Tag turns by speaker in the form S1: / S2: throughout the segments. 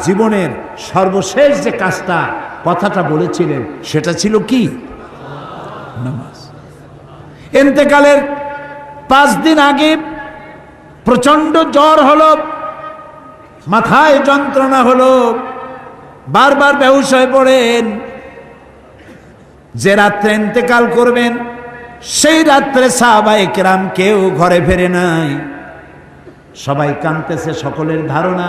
S1: জীবনের সর্বশেষ যে কাজটা কথাটা বলেছিলেন সেটা ছিল কি? নামাজ। ইন্তেকালের 5 দিন আগে প্রচন্ড জ্বর হলো, মাথায় যন্ত্রণা হলো, বারবার বেহুশ হয়ে পড়েন। যে রাত্রে ইন্তেকাল করবেন সেই রাত্রে সাহাবায়ে কেরাম কেউ ঘরে ফেরে নাই, সবাই কাঁদতেছে। সকলের ধারণা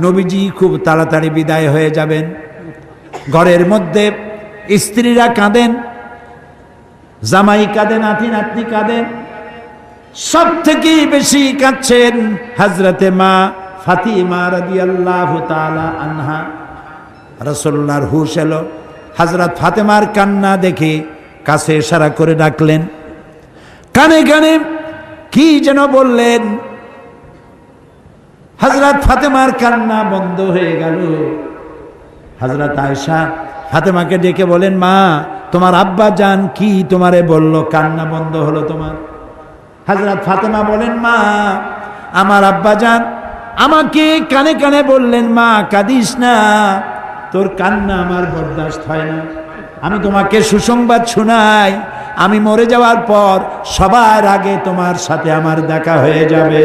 S1: নবীজি খুব তাড়াতাড়ি বিদায় হয়ে যাবেন। ঘরের মধ্যে স্ত্রীরা কাঁদেন, জামাই কাঁদে, নাতি নাতনি কাঁদেন। সব থেকে বেশি কাঁদছেন হযরতে মা ফাতিমা রাদিয়াল্লাহু তাআলা আনহা। রাসূলুল্লাহর হুশ এলো, হযরত ফাতেমার কান্না দেখে কাছে ইশারা করে ডাকলেন, কানে কানে কি যেন বললেন। হযরত ফাতেমার কান্না বন্ধ হয়ে গেল। হযরত আয়েশা ফাতেমাকে ডেকে বলেন, মা তোমার আব্বা জান কি তোমারে বলল, কান্না বন্ধ হলো তোমার? হযরত ফাতেমা বলেন, মা আমার আব্বা জান আমাকে কানে কানে বললেন, মা কাঁদিস না, তোর কান্না আমার বরদাস্ত হয় না। আমি তোমাকে সুসংবাদ শোনাই, আমি মরে যাওয়ার পর সবার আগে তোমার সাথে আমার দেখা হয়ে যাবে।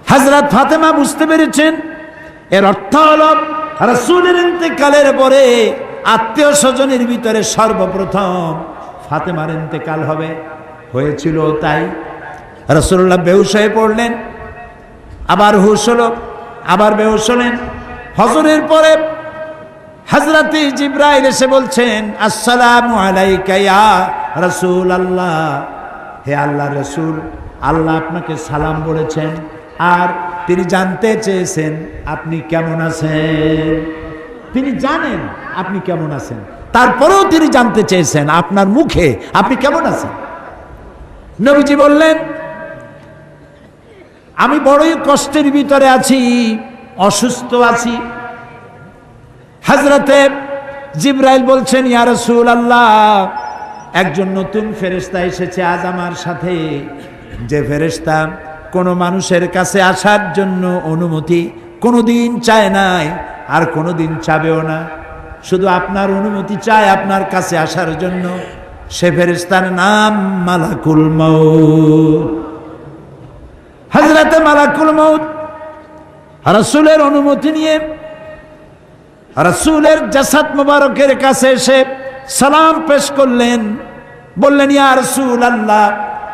S1: হযরত ফাতেমা বুঝতে পেরেছেন এর অর্থ হলো রাসূলের ইন্তেকালের পরে আত্মীয় স্বজনের ভিতরে সর্বপ্রথম ফাতেমার ইন্তেকাল হবে। হয়েছিল তাই। রাসূলুল্লাহ বেহুশ হয়ে পড়লেন, আবার হুশ হলো, আবার বেহুশ হলেন। হজরের পরে হযরতে জিবরাইল এসে বলছেন, আসসালামু আলাইকা ইয়া রাসূলুল্লাহ, হে আল্লাহর রাসূল, আল্লাহ আপনাকে সালাম বলেছেন আর তিনি জানতে চেয়েছেন আপনি কেমন আছেন। তিনি জানেন আপনি কেমন আছেন, তারপরেও তিনি জানতে চেয়েছেন আপনার মুখে আপনি কেমন আছেন। নবীজি বললেন, আমি বড়ই কষ্টের ভিতরে আছি, অসুস্থ আছি। হযরতে জিবরাইল বলছেন, ইয়া রাসূলুল্লাহ, একজন নতুন ফেরেশতা এসেছে আজ আমার সাথে, যে ফেরেশতা কোনো মানুষের কাছে আসার জন্য অনুমতি কোনোদিন চায় নাই আর কোনোদিন চাবেও না, শুধু আপনার অনুমতি চায় আপনার কাছে আসার জন্য। সে ফেরেশতার নাম মালাকুল মউত। হযরতে মালাকুল মউত রাসূলের অনুমতি নিয়ে রাসূলের জাসাদ মুবারকের কাছে এসে সালাম পেশ করলেন। বললেন, ইয়া রাসূলুল্লাহ,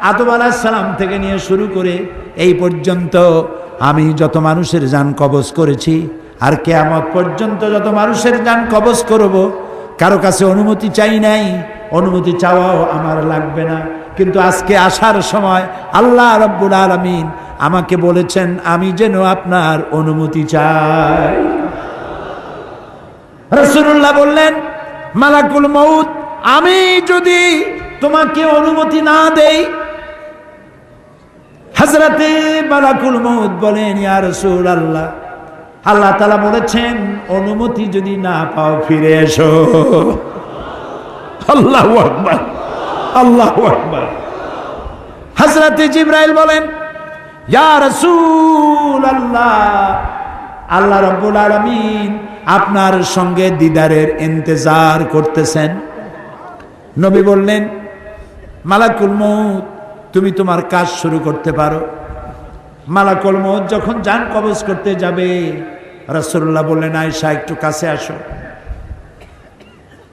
S1: আদম আলাইহিস সালাম থেকে নিয়ে শুরু করে এই পর্যন্ত আমি যত মানুষের জান কবজ করেছি আর কিয়ামত পর্যন্ত যত মানুষের জান কবজ করব, কারো কাছে অনুমতি চাই নাই, অনুমতি চাওয়াও আমার লাগবে না। কিন্তু আজকে আসার সময় আল্লাহ রাব্বুল আলামিন আমাকে বলেছেন আমি যেন আপনার অনুমতি চাই। রাসূলুল্লাহ বললেন, মালাকুল মউত, আমি যদি তোমাকে অনুমতি না দেই? হযরতে মালাকুল মউত বলেন, ইয়া রাসূলুল্লাহ, আল্লাহ তাআলা বলেছেন অনুমতি যদি না পাও ফিরে এসো। আল্লাহু আকবার, আল্লাহু আকবার। হযরতে জিবরাইল বলেন, ইয়া রাসূলুল্লাহ, আল্লাহ রাব্বুল আলামিন আপনার সঙ্গে দিদারের ইন্তজার করতেছেন। নবী বললেন, মালাকুল মউত, তুমি তোমার কাজ শুরু করতে পারো। মালাকুল মউত যখন জান কবজ করতে যাবে, রাসূলুল্লাহ বললেন, আয়েশা একটু কাছে আসো।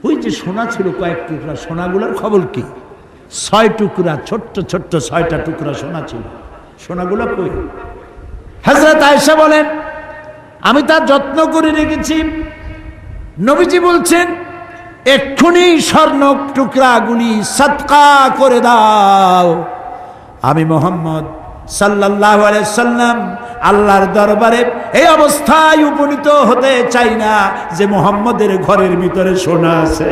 S1: ওই যে সোনা ছিল কয়েক টুকরা, সোনাগুলোর খবর কি? 6 টুকরা, ছোট্ট ছোট্ট 6টা টুকরা সোনা ছিল, সোনাগুলো কই? হযরত আয়েশা বলেন, আমি তার যত্ন করে রেখেছি। নবীজি বলছেন, এক্ষুনি স্বর্ণ টুকরাগুলি সদকা করে দাও। আমি মুহাম্মদ সাল্লাল্লাহু আলাইহি সাল্লাম আল্লাহর দরবারে এই অবস্থায় উপনীত হতে চাই না যে মুহাম্মদের ঘরের ভিতরে সোনা আছে।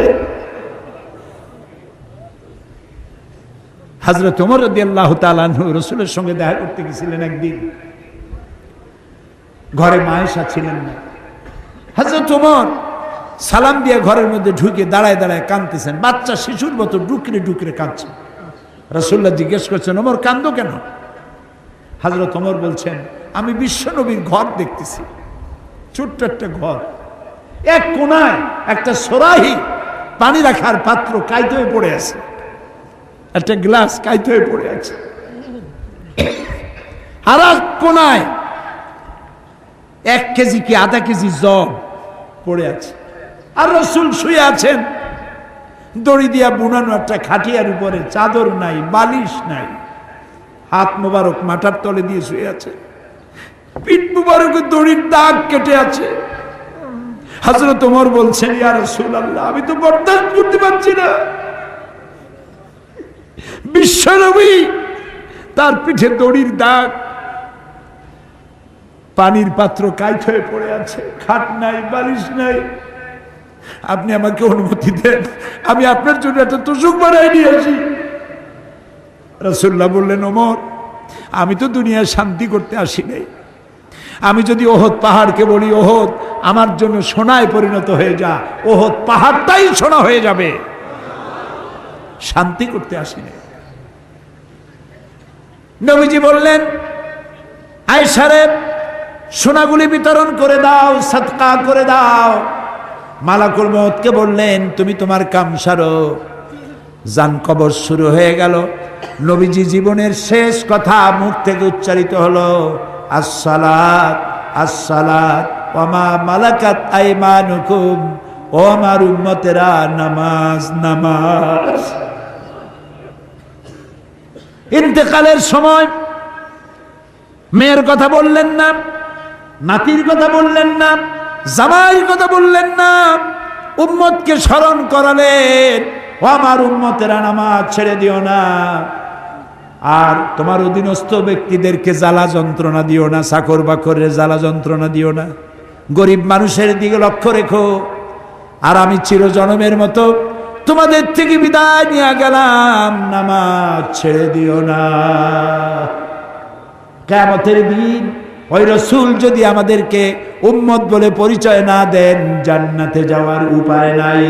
S1: হযরত ওমর রাদিয়াল্লাহু তাআলা আনহু রাসূলের সঙ্গে দেখা করতে গেছিলেন একদিন। ঘরে মা আয়েশা ছিলেন না। হযরত ওমর সালাম দিয়ে ঘরের মধ্যে ঢুকে দাঁড়ায় দাঁড়ায় কাঁদতেছেন, বাচ্চা শিশুর মতো ডুকরে ডুকরে কাঁদছে। রাসূলুল্লাহ জিজ্ঞেস করছেন, ওমর কান্দো কেন? হযরত ওমর বলছেন, আমি বিশ্বনবীর ঘর দেখতেছি, ছোট্ট একটা ঘর, এক কোনায় একটা সরাহি পানি রাখার পাত্র কাইতে হয়ে পড়ে আছে, একটা গ্লাস কাইতে হয়ে পড়ে আছে, আর এক কোনায় 1 কেজি কি আধা কেজি জব পড়ে আছে, আর রাসূল শুয়ে আছেন দড়ি দিয়া বুনানো একটা খাটিয়ার উপরে, চাদর নাই, বালিশ নাই, হাত মোবারক মাথার তলে দিয়ে শুয়ে আছে, পিঠ মোবারকে দড়ির দাগ কেটে আছে। হযরত ওমর বলছেন, ইয়া রাসূলুল্লাহ, আমি তো বরদাস্ত করতে পারছি না, বিশ্বনবী তার পিঠে দড়ির দাগ, পানির পাত্র কাইত হয়ে পড়ে আছে, খাট নাই, বালিশ নাই, আপনি আমাকে অনুমতি দেন, আমি আপনার জন্য একটা তোষক বানাই নিয়ে আসি। রাসূলুল্লাহ বললেন, ওমর, আমি তো দুনিয়ায় শান্তি করতে আসি নাই, আমি যদি ওহদ পাহাড়কে বলি, ওহদ আমার জন্য সোনায় পরিণত হয়ে যা, ওহদ পাহাড়টাই সোনা হয়ে যাবে, শান্তি করতে আসি নাই। নবীজি বললেন, আয়েশারে সোনাগুলি বিতরণ করে দাও, সাদকা করে দাও। মালাকুল মউতকে বললেন, তুমি তোমার কাম সারো। জান কবর শুরু হয়ে গেল। নবীজি জীবনের শেষ কথা মুখ থেকে উচ্চারিত হলো, আসসালাত আসসালাত ওয়া মা মালাকাত আইমানুকুম, ও আমার উম্মতেরা, নামাজ নামাজ। ইন্তেকালের সময় মেয়ের কথা বললেন না, নাতির কথা বললেন না, জামাইয়ের কথা বললেন না, উম্মতকে স্মরণ করালেন, ও আমার উম্মতেরা, নামাজ ছেড়ে দিও না, আর তোমার অধীনস্থ ব্যক্তিদেরকে জ্বালা যন্ত্রণা দিও না, চাকর বাকরের জ্বালা যন্ত্রণা দিও না, গরিব মানুষের দিকে লক্ষ্য রেখো, আর আমি চিরজনমের মতো তোমাদের থেকে বিদায় নিয়ে গেলাম, নামাজ ছেড়ে দিও না। কিয়ামতের দিন ওই রাসূল যদি আমাদেরকে উম্মত বলে পরিচয় না দেন, জান্নাতে যাওয়ার উপায় নাই।